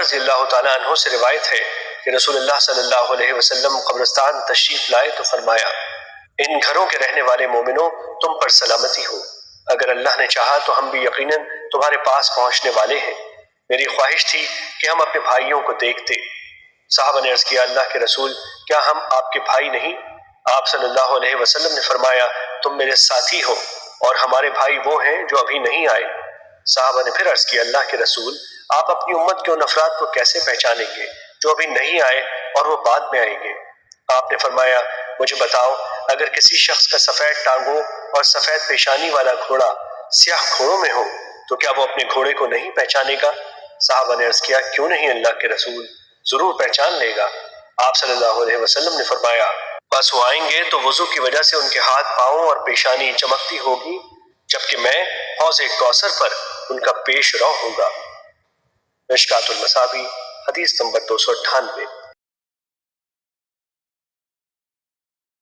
رضی اللہ تعالیٰ عنہ سے روایت ہے کہ رسول اللہ صلی اللہ علیہ وسلم قبرستان تشریف لائے تو فرمایا، ان گھروں کے رہنے والے مومنوں تم پر سلامتی ہو، اگر اللہ نے چاہا تو ہم بھی یقیناً تمہارے پاس پہنچنے والے ہیں۔ میری خواہش تھی کہ ہم اپنے بھائیوں کو دیکھتے۔ صحابہ نے عرض کیا، اللہ کے رسول، کیا ہم آپ کے بھائی نہیں؟ آپ صلی اللہ علیہ وسلم نے فرمایا، تم میرے ساتھی ہو اور ہمارے بھائی وہ ہیں جو ابھی نہیں آئے۔ صحابہ نے پھر عرض کیا، اللہ کے رسول، آپ اپنی امت کے ان افراد کو کیسے پہچانیں گے جو ابھی نہیں آئے اور وہ بعد میں آئیں گے؟ آپ نے فرمایا، مجھے بتاؤ، اگر کسی شخص کا سفید ٹانگوں اور سفید پیشانی والا گھوڑا سیاہ گھوڑوں میں ہو تو کیا وہ اپنے گھوڑے کو نہیں پہچانے گا؟ صحابہ نے عرض کیا، کیوں نہیں اللہ کے رسول، ضرور پہچان لے گا۔ آپ صلی اللہ علیہ وسلم نے فرمایا، بس وہ آئیں گے تو وضو کی وجہ سے ان کے ہاتھ پاؤں اور پیشانی چمکتی ہوگی، جبکہ میں حوض کوثر پر ان کا پیش رو ہوگا۔ مشکوٰۃ المصابیح، حدیث نمبر 298۔